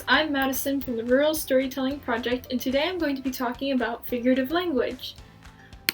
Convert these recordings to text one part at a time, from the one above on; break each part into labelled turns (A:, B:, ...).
A: I'm Madison from the Rural Storytelling Project, and today I'm going to be talking about figurative language.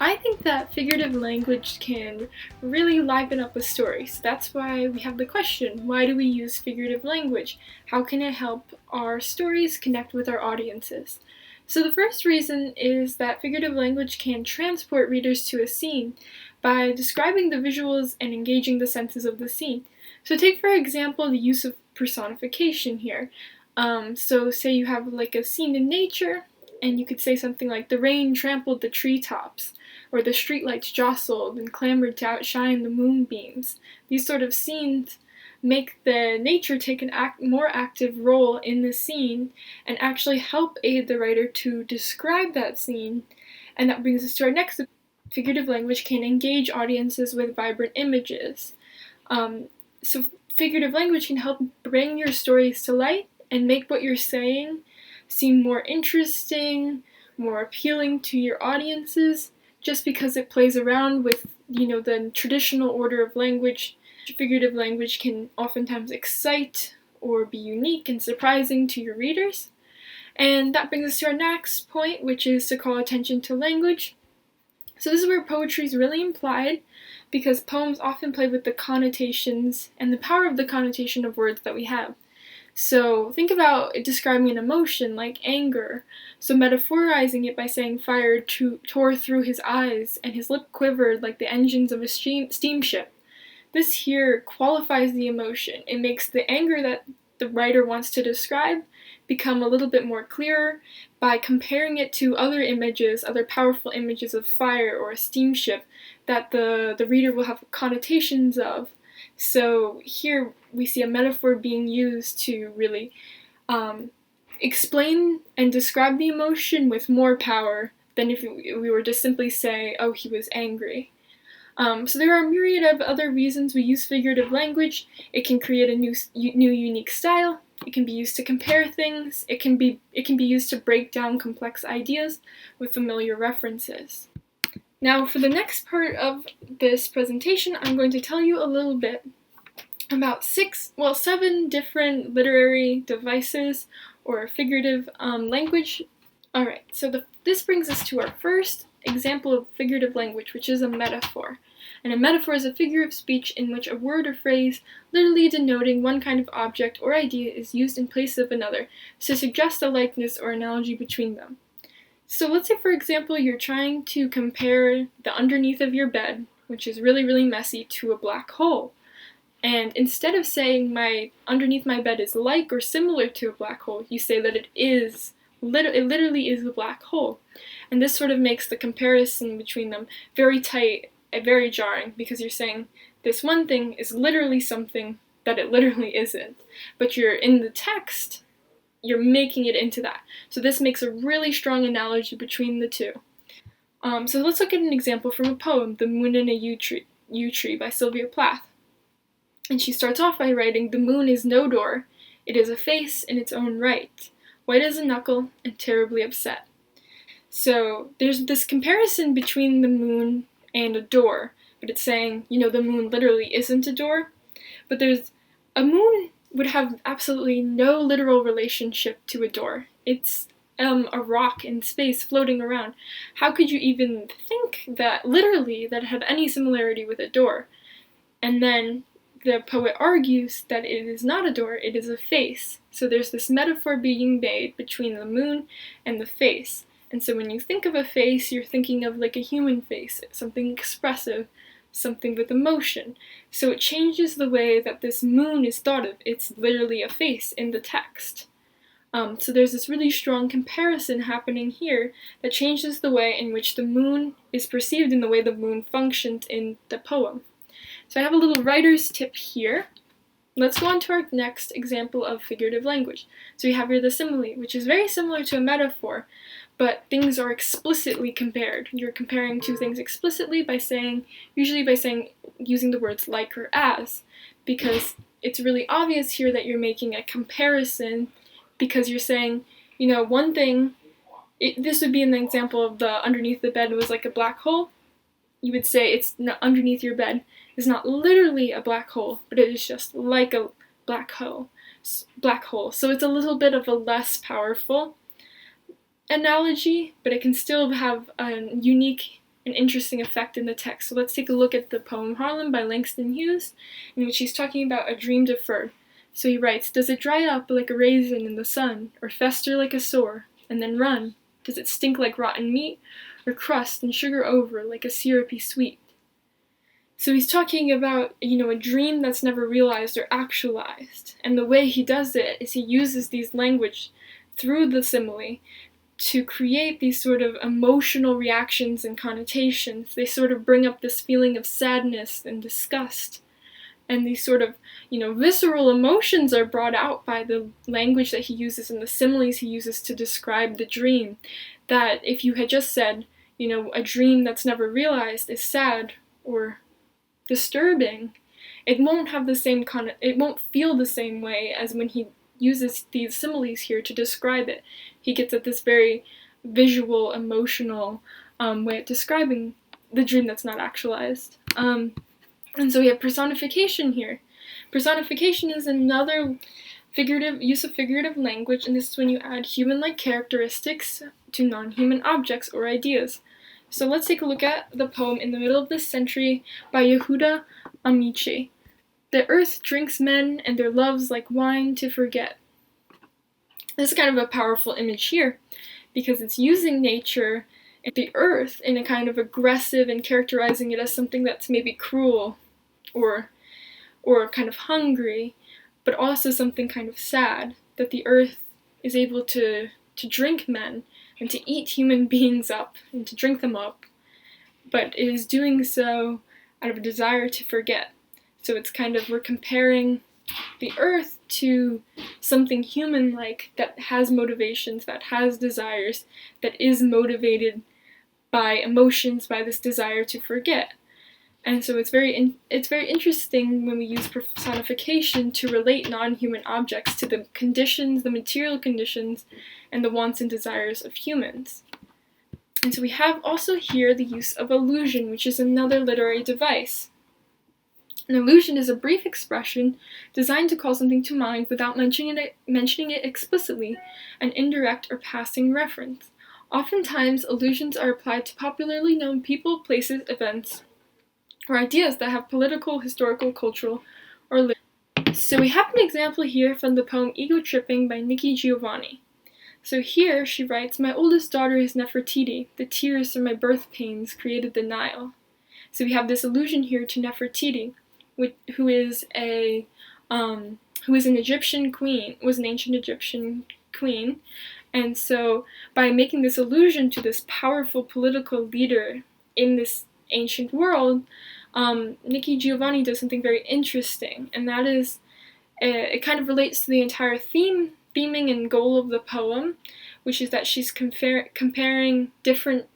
A: I think that figurative language can really liven up a story, so that's why we have the question, why do we use figurative language? How can it help our stories connect with our audiences? So the first reason is that figurative language can transport readers to a scene by describing the visuals and engaging the senses of the scene. So take for example the use of personification here. So say you have like a scene in nature, and you could say something like, the rain trampled the treetops, or the streetlights jostled and clamored to outshine the moonbeams. These sort of scenes make the nature take an more active role in the scene and actually help aid the writer to describe that scene. And that brings us to our next. Figurative language can engage audiences with vibrant images. So figurative language can help bring your stories to light and make what you're saying seem more interesting, more appealing to your audiences, just because it plays around with, the traditional order of language. Figurative language can oftentimes excite or be unique and surprising to your readers. And that brings us to our next point, which is to call attention to language. So this is where poetry is really implied, because poems often play with the connotations and the power of the connotation of words that we have. So think about it describing an emotion like anger. So metaphorizing it by saying fire tore through his eyes and his lip quivered like the engines of a steamship. This here qualifies the emotion. It makes the anger that the writer wants to describe become a little bit more clearer by comparing it to other images, other powerful images of fire or a steamship that the reader will have connotations of. So here we see a metaphor being used to really explain and describe the emotion with more power than if we were to simply say, oh, he was angry. So there are a myriad of other reasons we use figurative language. It can create a new unique style. It can be used to compare things. It can be used to break down complex ideas with familiar references. Now, for the next part of this presentation, I'm going to tell you a little bit about 7 different literary devices or figurative language. Alright, so this brings us to our first example of figurative language, which is a metaphor. And a metaphor is a figure of speech in which a word or phrase, literally denoting one kind of object or idea, is used in place of another to suggest a likeness or analogy between them. So let's say, for example, you're trying to compare the underneath of your bed, which is really, really messy, to a black hole. And instead of saying underneath my bed is like or similar to a black hole, you say that it literally is a black hole. And this sort of makes the comparison between them very tight and very jarring, because you're saying this one thing is literally something that it literally isn't. But you're in the text, you're making it into that. So this makes a really strong analogy between the two. So let's look at an example from a poem, The Moon in a Yew Tree by Sylvia Plath. And she starts off by writing, the moon is no door, it is a face in its own right, white as a knuckle and terribly upset. So there's this comparison between the moon and a door, but it's saying, the moon literally isn't a door, but a moon would have absolutely no literal relationship to a door. It's a rock in space floating around. How could you even think that literally that had any similarity with a door? And then the poet argues that it is not a door, it is a face. So there's this metaphor being made between the moon and the face. And so when you think of a face, you're thinking of like a human face, something expressive, something with emotion. So it changes the way that this moon is thought of. It's literally a face in the text. So there's this really strong comparison happening here that changes the way in which the moon is perceived and the way the moon functions in the poem. So I have a little writer's tip here. Let's go on to our next example of figurative language. So we have here the simile, which is very similar to a metaphor, but things are explicitly compared. You're comparing two things explicitly usually by using the words like or as, because it's really obvious here that you're making a comparison, because you're saying, one thing, this would be an example of the underneath the bed was like a black hole. You would say it's underneath your bed is not literally a black hole, but it is just like a black hole. black hole. So it's a little bit of a less powerful analogy, but it can still have a unique and interesting effect in the text. So let's take a look at the poem Harlem by Langston Hughes, in which he's talking about a dream deferred. So he writes, "Does it dry up like a raisin in the sun, or fester like a sore, and then run? Does it stink like rotten meat, or crust and sugar over like a syrupy sweet?" So he's talking about, a dream that's never realized or actualized. And the way he does it is he uses these language through the simile to create these sort of emotional reactions and connotations. They sort of bring up this feeling of sadness and disgust. And these sort of, visceral emotions are brought out by the language that he uses and the similes he uses to describe the dream. That if you had just said, a dream that's never realized is sad or disturbing, it won't have the same it won't feel the same way as when he uses these similes here to describe it. He gets at this very visual, emotional way of describing the dream that's not actualized. And so we have personification here. Personification is another use of figurative language, and this is when you add human-like characteristics to non-human objects or ideas. So let's take a look at the poem In the Middle of this Century by Yehuda Amici. "The earth drinks men and their loves like wine to forget." This is kind of a powerful image here, because it's using nature and the earth in a kind of aggressive and characterizing it as something that's maybe cruel or kind of hungry, but also something kind of sad, that the earth is able to drink men and to eat human beings up and to drink them up, but it is doing so out of a desire to forget. So it's kind of, we're comparing the earth to something human-like that has motivations, that has desires, that is motivated by emotions, by this desire to forget. And so it's very interesting when we use personification to relate non-human objects to the conditions, the material conditions, and the wants and desires of humans. And so we have also here the use of allusion, which is another literary device. An allusion is a brief expression designed to call something to mind without mentioning it explicitly, an indirect or passing reference. Oftentimes, allusions are applied to popularly known people, places, events, or ideas that have political, historical, cultural, or literary. So we have an example here from the poem Ego Tripping by Nikki Giovanni. So here she writes, "My oldest daughter is Nefertiti. The tears from my birth pains created the Nile." So we have this allusion here to Nefertiti, who is an Egyptian queen, was an ancient Egyptian queen. And so by making this allusion to this powerful political leader in this ancient world, Nikki Giovanni does something very interesting, and that is, it kind of relates to the entire theming and goal of the poem, which is that she's comparing different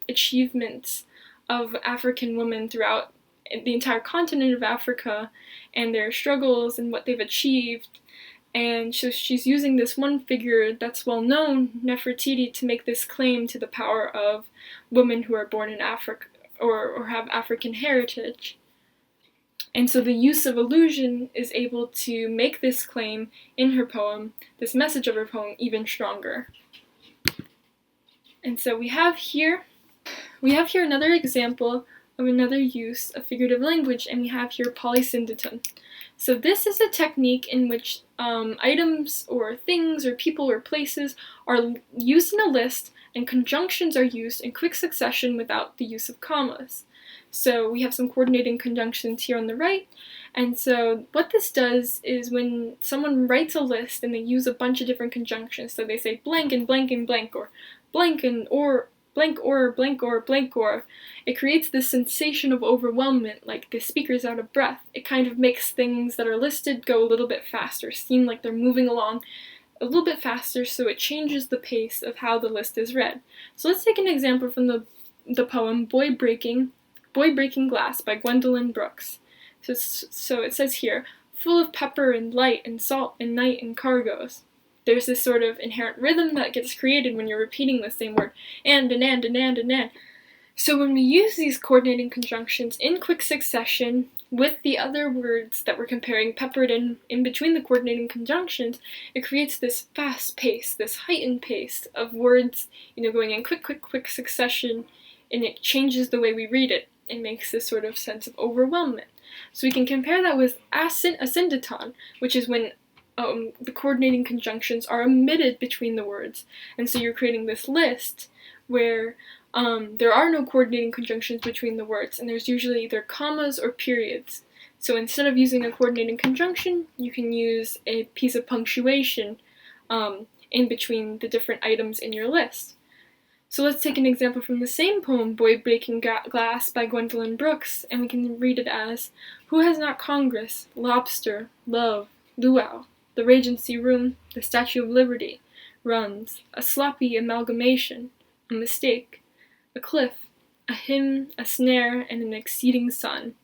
A: achievements of African women throughout the entire continent of Africa and their struggles and what they've achieved. And so she's using this one figure that's well known, Nefertiti, to make this claim to the power of women who are born in Africa or have African heritage. And so the use of allusion is able to make this claim in her poem, this message of her poem, even stronger. And so we have here another example of another use of figurative language, and we have here Polycindutum. So this is a technique in which items or things or people or places are used in a list, and conjunctions are used in quick succession without the use of commas. So we have some coordinating conjunctions here on the right, and so what this does is when someone writes a list and they use a bunch of different conjunctions, so they say blank and blank and blank, or blank and or blank or blank or blank or, it creates this sensation of overwhelmment, like the speaker's out of breath. It kind of makes things that are listed go a little bit faster, seem like they're moving along a little bit faster, so it changes the pace of how the list is read. So let's take an example from the poem Boy Breaking Glass by Gwendolyn Brooks. So it says here, full of pepper and light and salt and night and cargoes. There's this sort of inherent rhythm that gets created when you're repeating the same word, and. So when we use these coordinating conjunctions in quick succession, with the other words that we're comparing peppered in between the coordinating conjunctions, it creates this fast pace, this heightened pace of words, going in quick succession, and it changes the way we read it. It makes this sort of sense of overwhelmment. So we can compare that with asyndeton, which is when the coordinating conjunctions are omitted between the words. And so you're creating this list where there are no coordinating conjunctions between the words, and there's usually either commas or periods. So instead of using a coordinating conjunction, you can use a piece of punctuation in between the different items in your list. So let's take an example from the same poem, Boy Breaking Glass by Gwendolyn Brooks, and we can read it as, "Who has not Congress, lobster, love, luau, the Regency Room, the Statue of Liberty, runs, a sloppy amalgamation, a mistake, a cliff, a hymn, a snare, and an exceeding sun."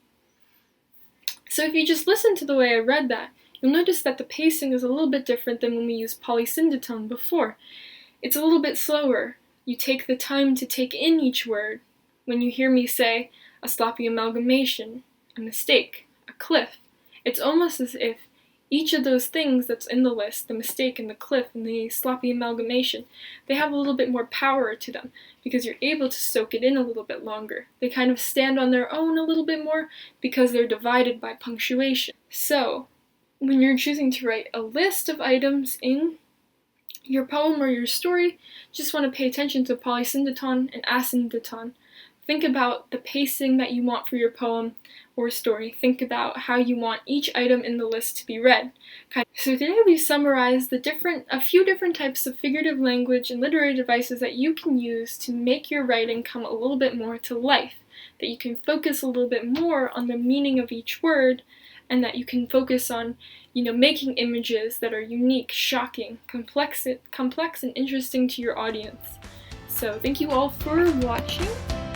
A: So if you just listen to the way I read that, you'll notice that the pacing is a little bit different than when we used Polycindutum before. It's a little bit slower. You take the time to take in each word. When you hear me say, a sloppy amalgamation, a mistake, a cliff, it's almost as if each of those things that's in the list, the mistake and the cliff and the sloppy amalgamation, they have a little bit more power to them because you're able to soak it in a little bit longer. They kind of stand on their own a little bit more because they're divided by punctuation. So, when you're choosing to write a list of items in your poem or your story, just want to pay attention to Polysyndeton and Asyndeton. Think about the pacing that you want for your poem or story. Think about how you want each item in the list to be read. So today we summarized a few different types of figurative language and literary devices that you can use to make your writing come a little bit more to life, that you can focus a little bit more on the meaning of each word, and that you can focus on, making images that are unique, shocking, complex and interesting to your audience. So thank you all for watching.